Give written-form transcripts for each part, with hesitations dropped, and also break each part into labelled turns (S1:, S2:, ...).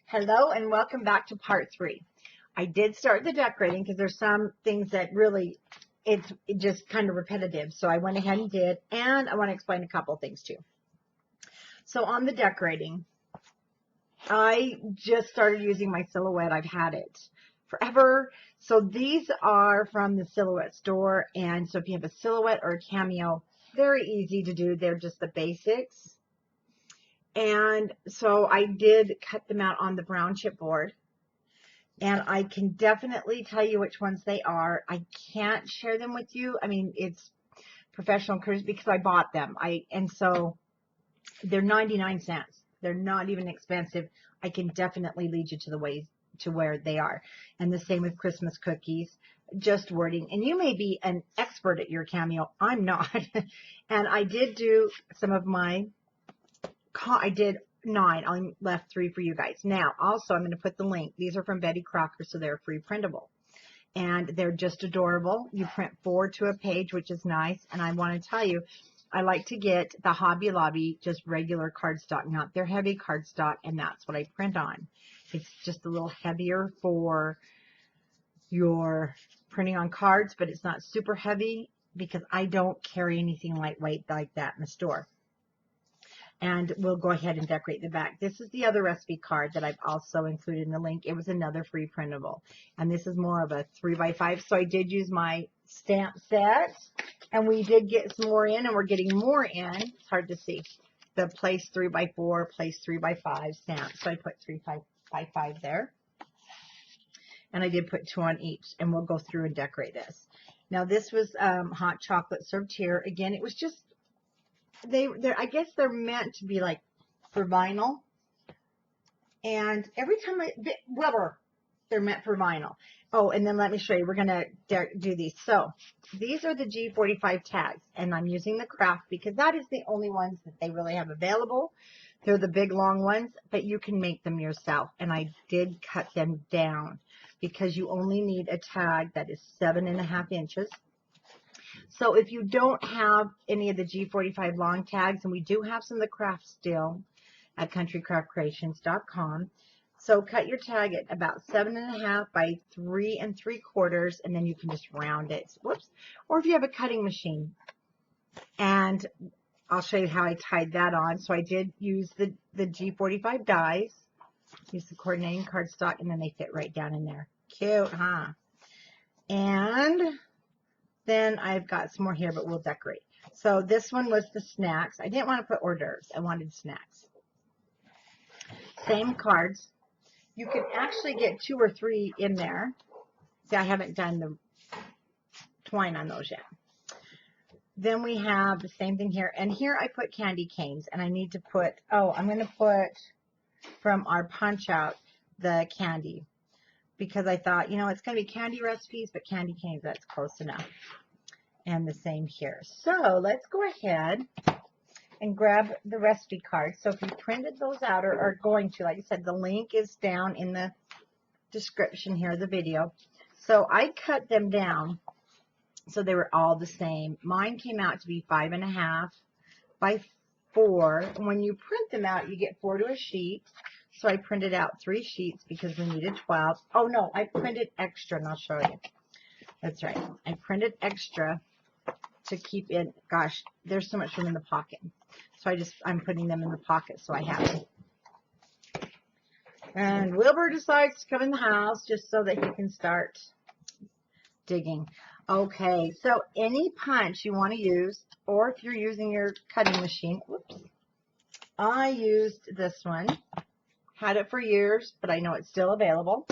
S1: Hello and welcome back to part 3. I did start the decorating because there's some things that really, it's just kind of repetitive. So I went ahead and did, and I want to explain a couple things too. So on the decorating, I just started using my silhouette. I've had it forever. So these are from the Silhouette store. And so if you have a silhouette or a cameo, very easy to do. They're just the basics. And so I did cut them out on the brown chipboard. And I can definitely tell you which ones they are. I can't share them with you. I mean, it's professional courtesy because I bought them. And so they're 99 cents. They're not even expensive. I can definitely lead you to the ways to where they are. And the same with Christmas cookies, just wording. And you may be an expert at your cameo. I'm not. And I did do some of I did 9. I left 3 for you guys. Now, also, I'm going to put the link. These are from Betty Crocker, so they're free printable. And they're just adorable. You print 4 to a page, which is nice. And I want to tell you, I like to get the Hobby Lobby, just regular cardstock, not their heavy cardstock, and that's what I print on. It's just a little heavier for your printing on cards, but it's not super heavy because I don't carry anything lightweight like that in the store. And we'll go ahead and decorate the back. This is the other recipe card that I've also included in the link. It was another free printable. And this is more of a 3x5. So I did use my stamp set. And we did get some more in, and we're getting more in. It's hard to see. The place 3x4, place 3x5 stamps. So I put 3x5 there. And I did put 2 on each. And we'll go through and decorate this. Now this was hot chocolate served here. Again, it was just, I guess they're meant to be like for vinyl. And every time rubber, they're meant for vinyl. Oh, and then let me show you. We're going to do these. So these are the G45 tags, and I'm using the craft because that is the only ones that they really have available. They're the big long ones, but you can make them yourself. And I did cut them down because you only need a tag that is 7.5 inches. So if you don't have any of the G45 long tags, and we do have some of the crafts still at countrycraftcreations.com. So cut your tag at about 7.5 by 3 3/4, and then you can just round it. Whoops. Or if you have a cutting machine. And I'll show you how I tied that on. So I did use the G45 dies. Use the coordinating cardstock, and then they fit right down in there. Cute, huh? And then I've got some more here, but we'll decorate. So this one was the snacks. I didn't want to put hors d'oeuvres. I wanted snacks. Same cards. You can actually get 2 or 3 in there. See, I haven't done the twine on those yet. Then we have the same thing here. And here I put candy canes. And I need to put, I'm going to put from our punch out the candy. Because I thought, it's going to be candy recipes, but candy canes, that's close enough. And the same here. So let's go ahead and grab the recipe cards. So if you printed those out or are going to, like I said, the link is down in the description here of the video. So I cut them down so they were all the same. Mine came out to be 5.5 by 4. And when you print them out, you get 4 to a sheet. So I printed out 3 sheets because we needed 12. Oh no, I printed extra, and I'll show you. That's right. I printed extra to keep in. Gosh, there's so much room in the pocket. So I'm putting them in the pocket so I have them. And Wilbur decides to come in the house just so that he can start digging. Okay, so any punch you want to use, or if you're using your cutting machine, whoops, I used this one. Had it for years, but I know it's still available.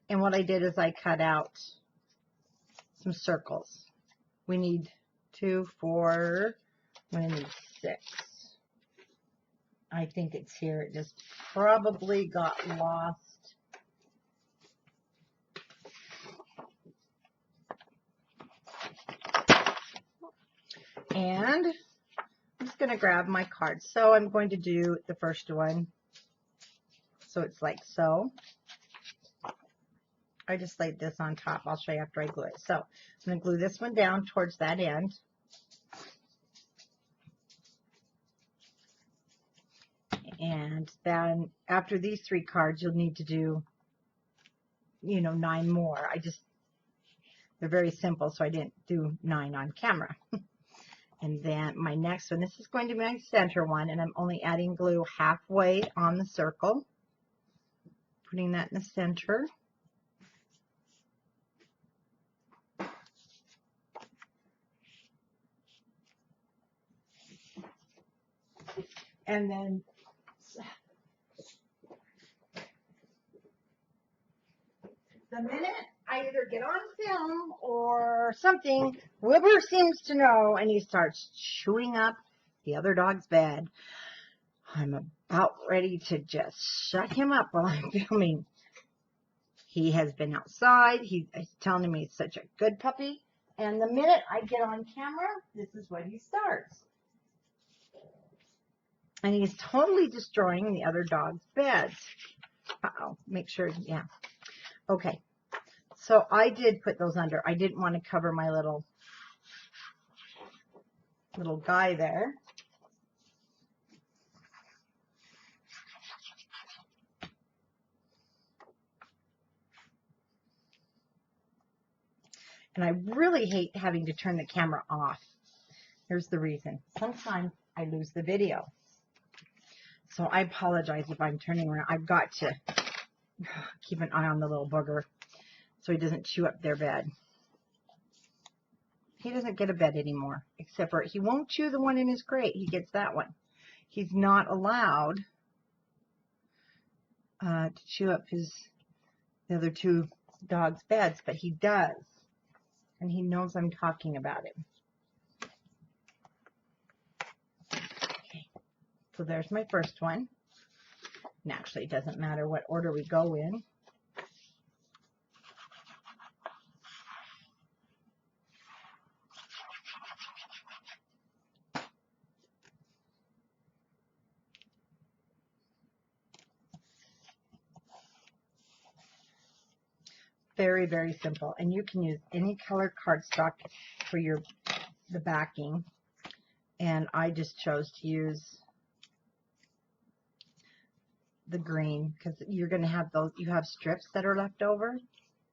S1: And what I did is I cut out some circles. We need 2, 4, we need 6. I think it's here. It just probably got lost. And I'm just going to grab my cards. So I'm going to do the first one. So it's like so. I just laid this on top. I'll show you after I glue it. So I'm going to glue this one down towards that end. And then after these 3 cards, you'll need to do, 9 more. They're very simple, so I didn't do 9 on camera. And then my next one, this is going to be my center one, and I'm only adding glue halfway on the circle. Putting that in the center. And then the minute I either get on film or something, Wilbur seems to know, and he starts chewing up the other dog's bed. I'm about ready to just shut him up while I'm filming. He has been outside. He's telling me he's such a good puppy. And the minute I get on camera, this is what he starts. And he's totally destroying the other dog's beds. Uh-oh, make sure, yeah. Okay, so I did put those under. I didn't want to cover my little guy there. And I really hate having to turn the camera off. Here's the reason. Sometimes I lose the video. So I apologize if I'm turning around. I've got to keep an eye on the little booger so he doesn't chew up their bed. He doesn't get a bed anymore, except for he won't chew the one in his crate. He gets that one. He's not allowed to chew up the other 2 dogs' beds, but he does. And he knows I'm talking about it. Okay, so there's my first one. And actually, it doesn't matter what order we go in. Very, very simple. And you can use any color cardstock for the backing. And I just chose to use the green because you're going to have those. You have strips that are left over,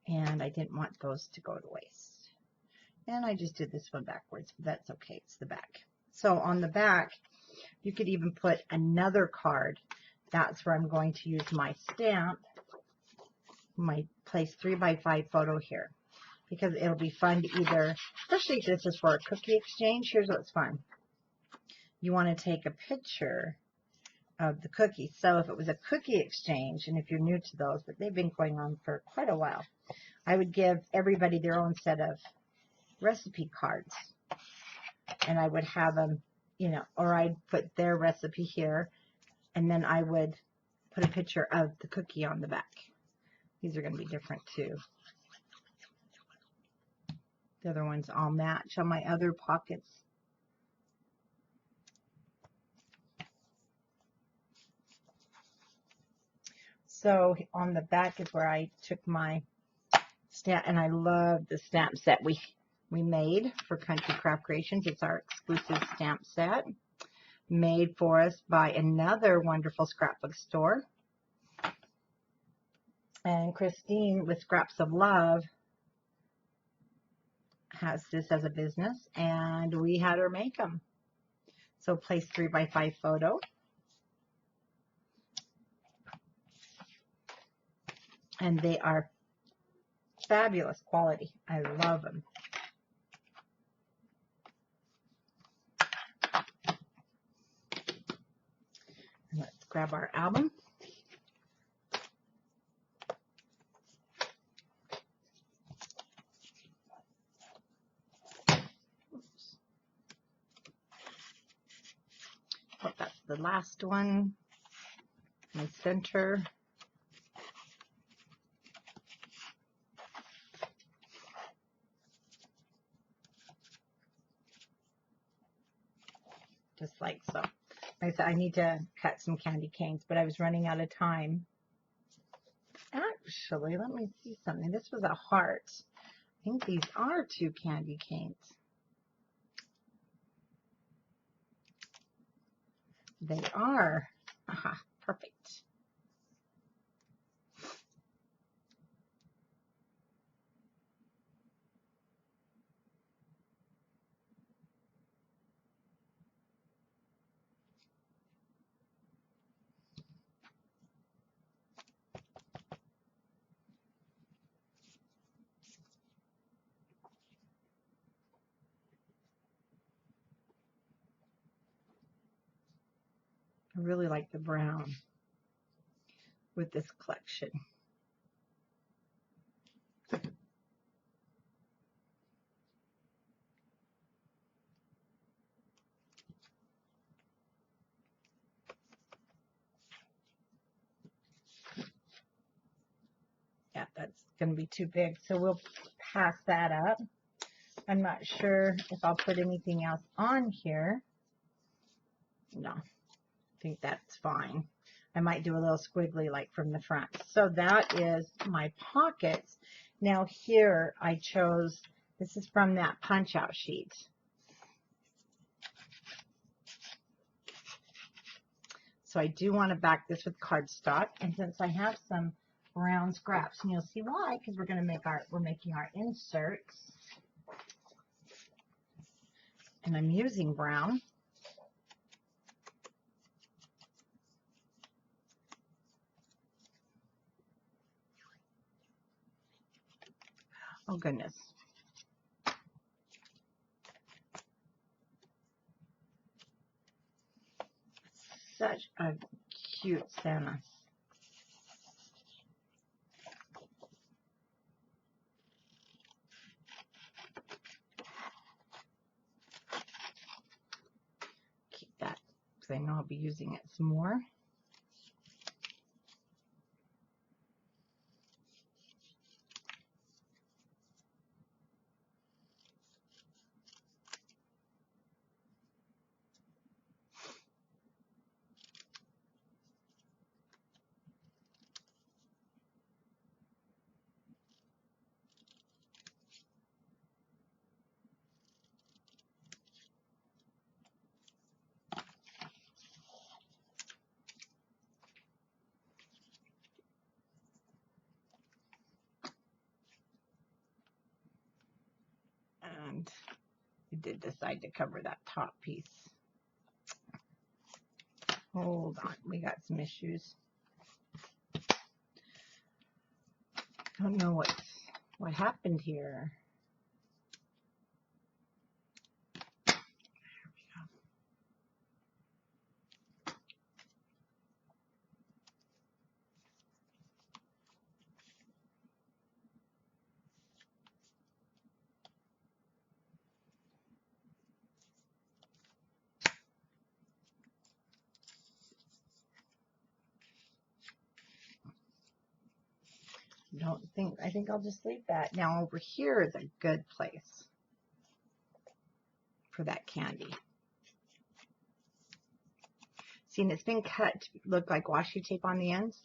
S1: and I didn't want those to go to waste. And I just did this one backwards, but that's okay. It's the back. So on the back, you could even put another card. That's where I'm going to use my stamp, my place 3x5 photo here, because it'll be fun to either, especially if this is for a cookie exchange. Here's what's fun. You want to take a picture of the cookie. So if it was a cookie exchange, and if you're new to those, but they've been going on for quite a while, I would give everybody their own set of recipe cards, and I would have them, or I'd put their recipe here, and then I would put a picture of the cookie on the back. These are going to be different too. The other ones all match on my other pockets. So on the back is where I took my stamp, and I love the stamp set we made for Country Craft Creations. It's our exclusive stamp set made for us by another wonderful scrapbook store. And Christine with Scraps of Love has this as a business, and we had her make them. So place 3x5 photo. And they are fabulous quality. I love them. And let's grab our album. Oh, that's the last one. My center. Just like so. Like I said, I need to cut some candy canes, but I was running out of time. Actually, let me see something. This was a heart. I think these are 2 candy canes. They are. Aha, perfect. I really like the brown with this collection. Yeah, that's going to be too big, so we'll pass that up. I'm not sure if I'll put anything else on here. No, I think that's fine. I might do a little squiggly like from the front. So that is my pockets. Now here I chose, this is from that punch out sheet. So I do want to back this with cardstock, and since I have some brown scraps, and you'll see why, because we're making our inserts, and I'm using brown. Oh goodness. Such a cute Santa. Keep that because I know I'll be using it some more. And I did decide to cover that top piece. Hold on, we got some issues. Don't know what happened here. I think I'll just leave that. Now over here is a good place for that candy. See, and it's been cut to look like washi tape on the ends,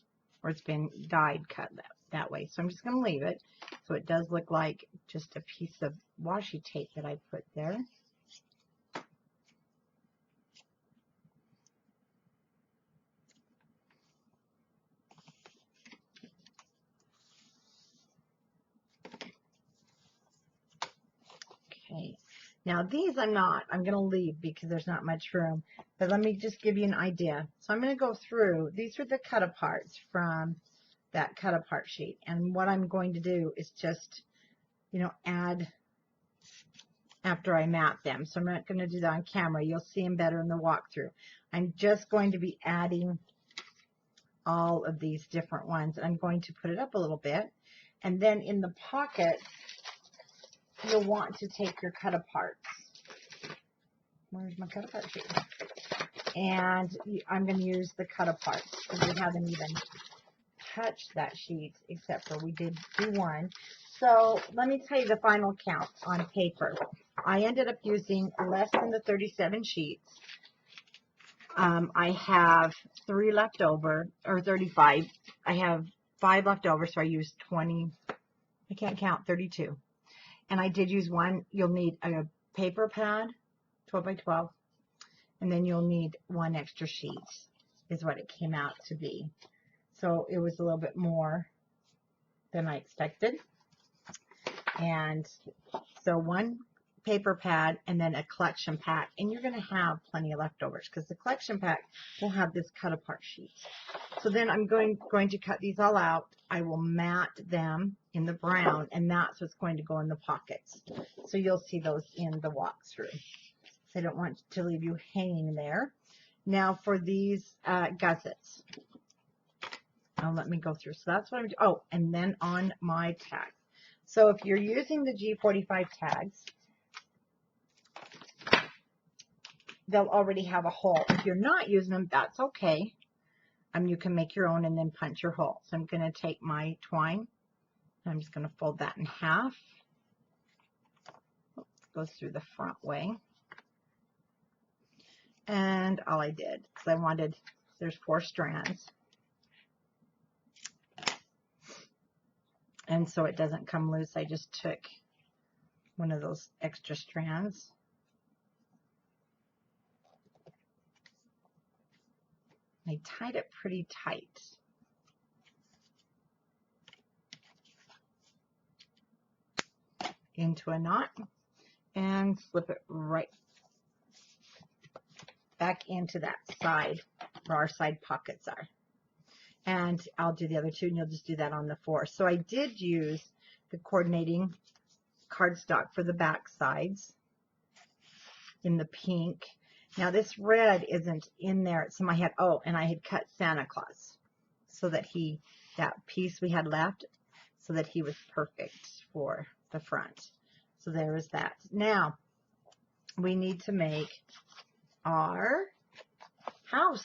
S1: or it's been dyed cut that way. So I'm just going to leave it so it does look like just a piece of washi tape that I put there. Okay, now these I'm going to leave because there's not much room, but let me just give you an idea. So I'm going to go through, these are the cut aparts from that cut apart sheet, and what I'm going to do is just, add after I map them. So I'm not going to do that on camera. You'll see them better in the walkthrough. I'm just going to be adding all of these different ones, and I'm going to put it up a little bit, and then in the pockets you'll want to take your cut aparts. Where's my cut apart sheet? And I'm going to use the cut aparts because we haven't even touched that sheet except for we did do one. So let me tell you the final count on paper. I ended up using less than the 37 sheets. I have 3 left over, or 35. I have 5 left over, so I used 20. I can't count, 32. And I did use one. You'll need a paper pad, 12 by 12, and then you'll need 1 extra sheet. is what it came out to be. So it was a little bit more than I expected. And so one paper pad and then a collection pack, and you're going to have plenty of leftovers because the collection pack will have this cut apart sheet. So then I'm going to cut these all out. I will mat them in the brown, and that's what's going to go in the pockets. So you'll see those in the walkthrough. I don't want to leave you hanging there. Now for these gussets, let me go through. So that's what I'm doing. Oh, and then on my tags. So if you're using the G45 tags, they'll already have a hole. If you're not using them, that's okay. You can make your own and then punch your hole. So I'm going to take my twine. I'm just going to fold that in half. Oops, goes through the front way. And all I did, because I wanted, there's 4 strands. And so it doesn't come loose, I just took one of those extra strands. I tied it pretty tight. Into a knot and slip it right back into that side where our side pockets are. And I'll do the other 2, and you'll just do that on the 4. So I did use the coordinating cardstock for the back sides in the pink. Now this red isn't in there. It's in my head. Oh, and I had cut Santa Claus so that that piece we had left, so that he was perfect for the front. So there is that. Now we need to make our house.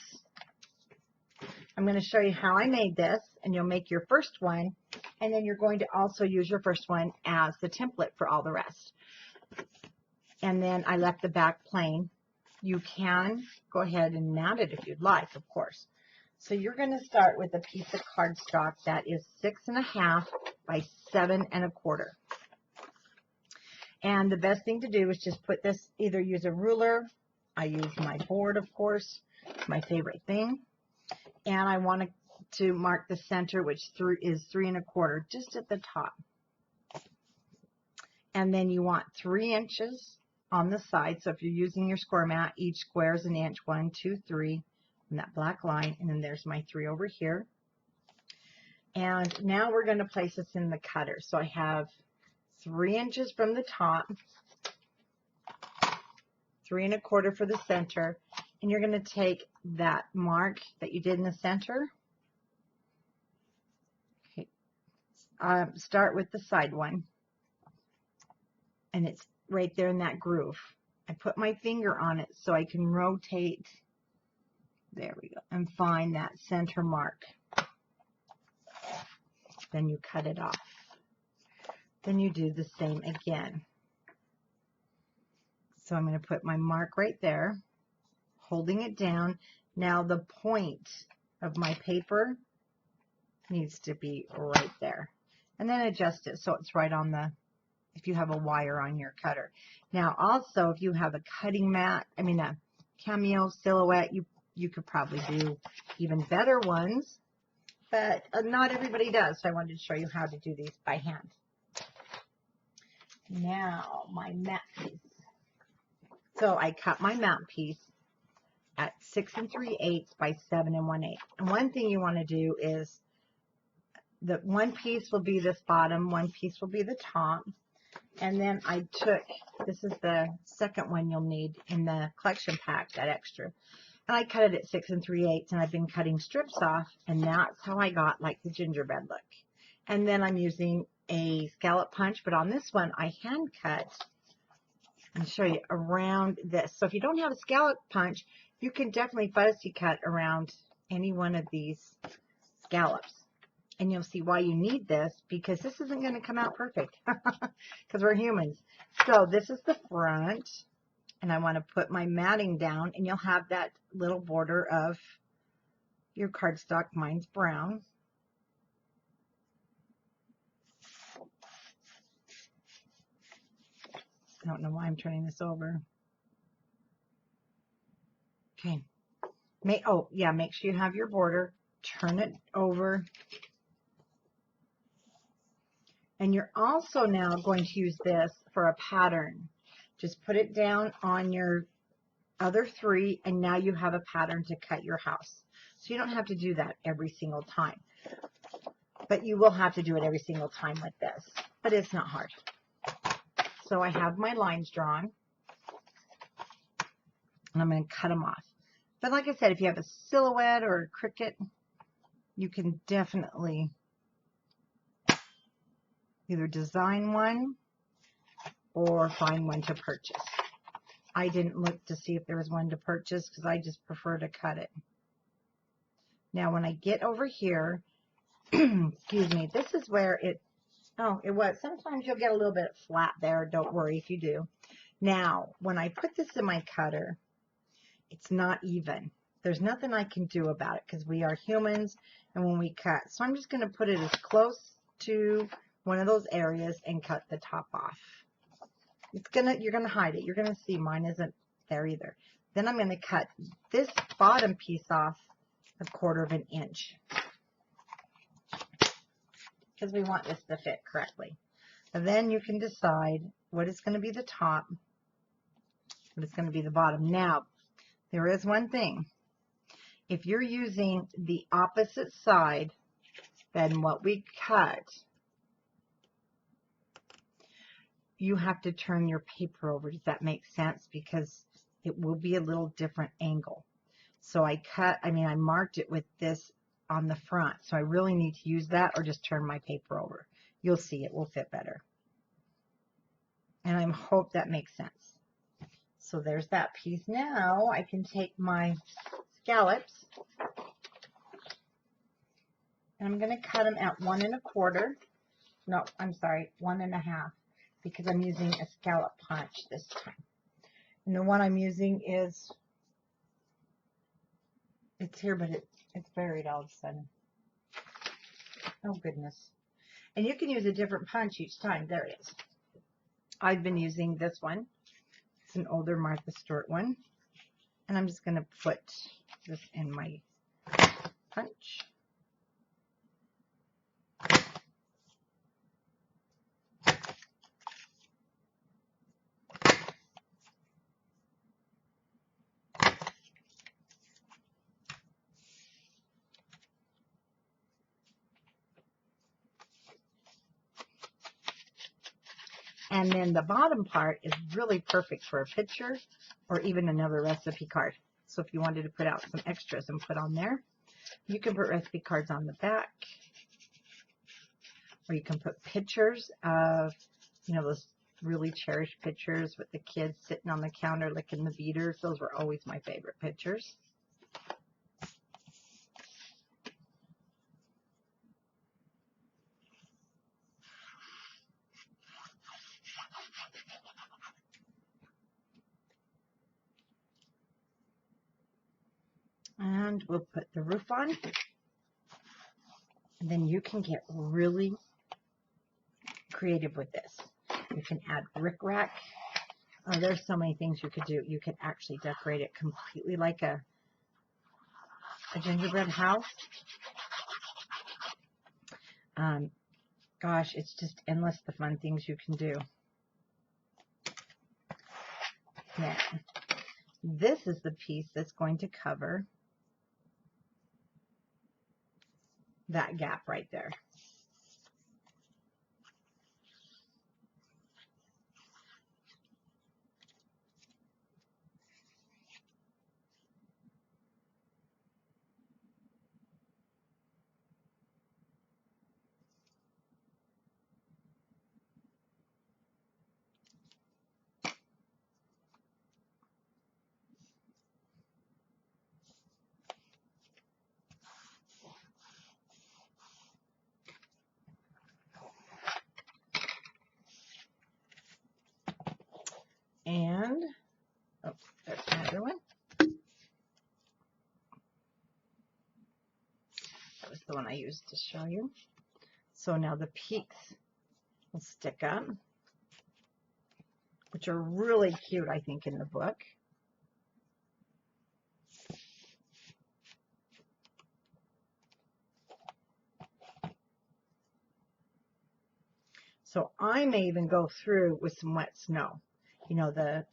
S1: I'm going to show you how I made this, and you'll make your first one, and then you're going to also use your first one as the template for all the rest. And then I left the back plain. You can go ahead and mat it if you'd like, of course. So you're going to start with a piece of cardstock that is 6.5 by 7.25. And the best thing to do is just put this, either use a ruler. I use my board, of course. It's my favorite thing. And I want to mark the center, which is 3.25, just at the top. And then you want 3 inches on the side. So if you're using your square mat, each square is 1 inch, 1, 2, 3, and that black line. And then there's my 3 over here. And now we're going to place this in the cutter. So I have 3 inches from the top, 3.25 for the center. And you're going to take that mark that you did in the center. Okay. Start with the side one. And it's right there in that groove. I put my finger on it so I can rotate. There we go. And find that center mark. Then you cut it off. Then you do the same again. So I'm going to put my mark right there, holding it down. Now the point of my paper needs to be right there. And then adjust it so it's right on the, if you have a wire on your cutter. Now also, if you have a cutting mat, a Cameo Silhouette, you could probably do even better ones, but not everybody does. So I wanted to show you how to do these by hand. Now my mat piece. So I cut my mat piece at 6 3/8 by 7 1/8. And one thing you want to do is the one piece will be this bottom, one piece will be the top. And then I took, this is the second one you'll need in the collection pack, that extra. And I cut it at 6 3/8, and I've been cutting strips off, and that's how I got like the gingerbread look. And then I'm using a scallop punch, but on this one I hand cut. I'll show you around this. So if you don't have a scallop punch, you can definitely fussy cut around any one of these scallops. And you'll see why you need this, because this isn't going to come out perfect because we're humans. So this is the front, and I want to put my matting down, and you'll have that little border of your cardstock. Mine's brown. I don't know why I'm turning this over. Okay. Make sure you have your border. Turn it over. And you're also now going to use this for a pattern. Just put it down on your other 3, and now you have a pattern to cut your house. So you don't have to do that every single time. But you will have to do it every single time with this. But it's not hard. So I have my lines drawn. And I'm going to cut them off. But like I said, if you have a silhouette or a cricket, you can definitely either design one or find one to purchase. I didn't look to see if there was one to purchase because I just prefer to cut it. Now when I get over here, excuse me, this is where it was. Sometimes you'll get a little bit flat there. Don't worry if you do. Now, when I put this in my cutter, it's not even. There's nothing I can do about it because we are humans and when we cut. So I'm just going to put it as close to one of those areas and cut the top off. You're going to hide it. You're going to see mine isn't there either. Then I'm going to cut this bottom piece off 1/4 inch because we want this to fit correctly. And then you can decide what is going to be the top, what is going to be the bottom. Now, there is one thing. If you're using the opposite side than what we cut, you have to turn your paper over. Does that make sense? Because it will be a little different angle. So I marked it with this on the front. So I really need to use that or just turn my paper over. You'll see it will fit better. And I hope that makes sense. So there's that piece. Now I can take my scallops and I'm going to cut them at 1 1/4. No, I'm sorry, 1 1/2 because I'm using a scallop punch this time. And the one I'm using is, it's here, but it's buried all of a sudden. Oh goodness. And you can use a different punch each time. There it is. I've been using this one. It's an older Martha Stewart one. And I'm just going to put this in my punch. And then the bottom part is really perfect for a picture or even another recipe card. So if you wanted to put out some extras and put on there, you can put recipe cards on the back. Or you can put pictures of, those really cherished pictures with the kids sitting on the counter licking the beaters. Those were always my favorite pictures. And we'll put the roof on. And then you can get really creative with this. You can add rickrack. Oh, there's so many things you could do. You could actually decorate it completely like a gingerbread house. Gosh, it's just endless the fun things you can do. Now, this is the piece that's going to cover that gap right there. And, oh, there's another one. That was the one I used to show you. So now the peaks will stick up, which are really cute, I think, in the book. So I may even go through with some wet snow, you know, the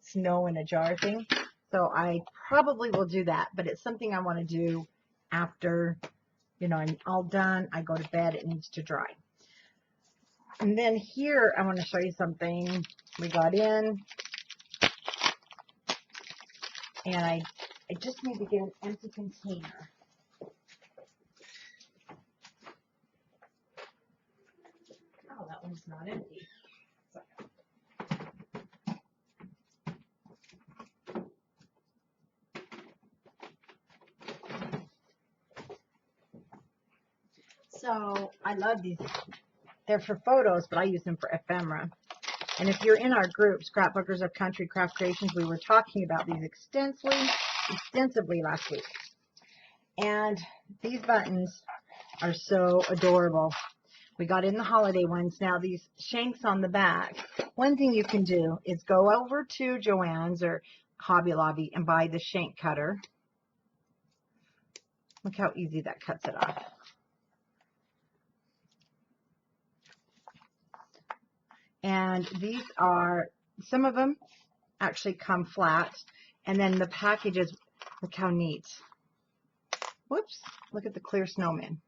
S1: snow in a jar thing. So I probably will do that, but it's something I want to do after, you know, I'm all done. I go to bed. It needs to dry. And then here, I want to show you something. We got in, and I just need to get an empty container. Oh, that one's not empty. So I love these. They're for photos, but I use them for ephemera. And if you're in our group, Scrapbookers of Country Craft Creations, we were talking about these extensively last week. And these buttons are so adorable. We got in the holiday ones. Now these shanks on the back, one thing you can do is go over to Joann's or Hobby Lobby and buy the shank cutter. Look how easy that cuts it off. And these are, some of them actually come flat. And then the packages, look how neat. Whoops, look at the clear snowman.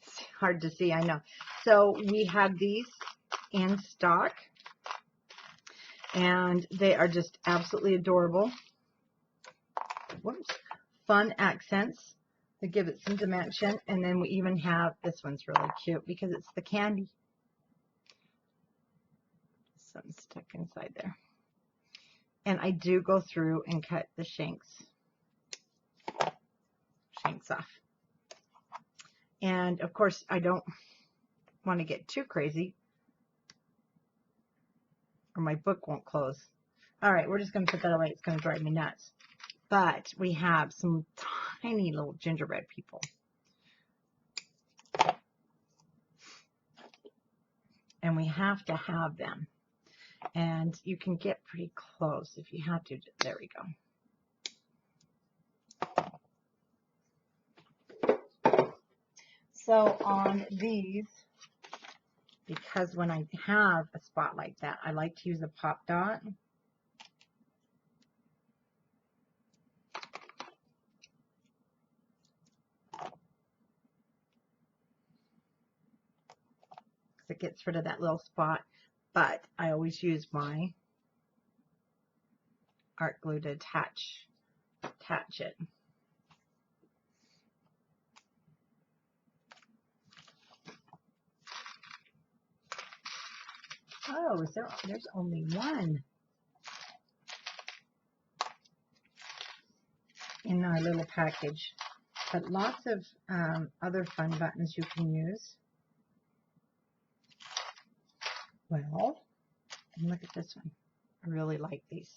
S1: It's hard to see, I know. So we have these in stock. And they are just absolutely adorable. Whoops. Fun accents to give it some dimension. And then we even have, this one's really cute because it's the candy. Something stuck inside there. And I do go through and cut the shanks off. And of course, I don't want to get too crazy or my book won't close. All right, we're just going to put that away. It's going to drive me nuts. But we have some tiny little gingerbread people. And we have to have them. And you can get pretty close if you have to. There we go. So on these, because when I have a spot like that, I like to use a pop dot. It gets rid of that little spot, but I always use my art glue to attach it. Oh, there's only one in our little package, but lots of other fun buttons you can use. Well, and look at this one. I really like these.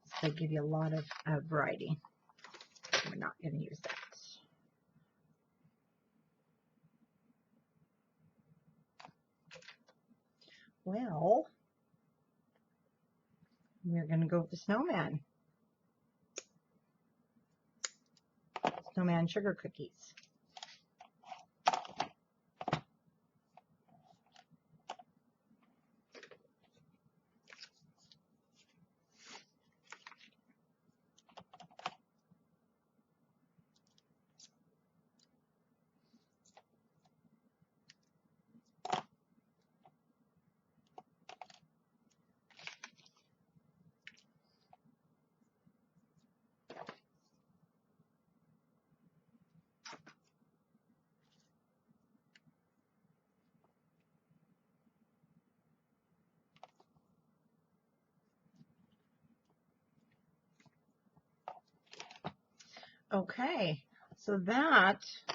S1: So they give you a lot of variety. We're not going to use that. Well, we're going to go with the snowman. Snowman sugar cookies. Okay, so that, I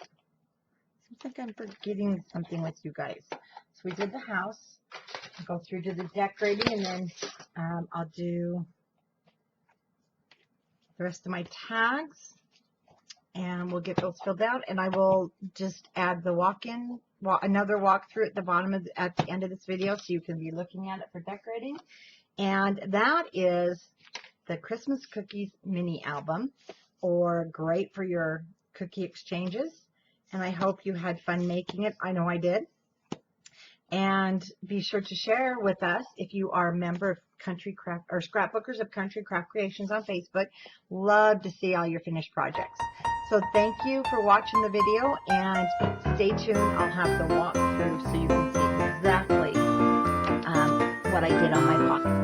S1: think I'm forgetting something with you guys. So we did the house, go through to the decorating, and then I'll do the rest of my tags, and we'll get those filled out, and I will just add the another walkthrough at the bottom at the end of this video, so you can be looking at it for decorating. And that is the Christmas Cookies mini album, or great for your cookie exchanges. And I hope you had fun making it. I know I did. And be sure to share with us if you are a member of Country Craft or Scrapbookers of Country Craft Creations on Facebook. Love to see all your finished projects. So thank you for watching the video, and stay tuned. I'll have the walkthrough so you can see exactly what I did on my pocket.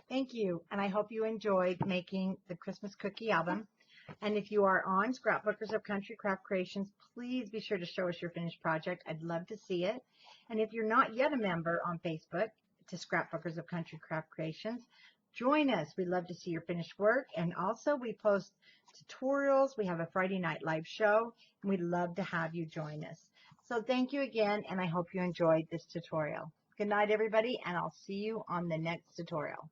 S1: Thank you, and I hope you enjoyed making the Christmas cookie album. And if you are on Scrapbookers of Country Craft Creations, please be sure to show us your finished project. I'd love to see it. And if you're not yet a member on Facebook to Scrapbookers of Country Craft Creations, join us. We love to see your finished work. And also we post tutorials. We have a Friday night live show, and we'd love to have you join us. So thank you again, and I hope you enjoyed this tutorial. Good night, everybody, and I'll see you on the next tutorial.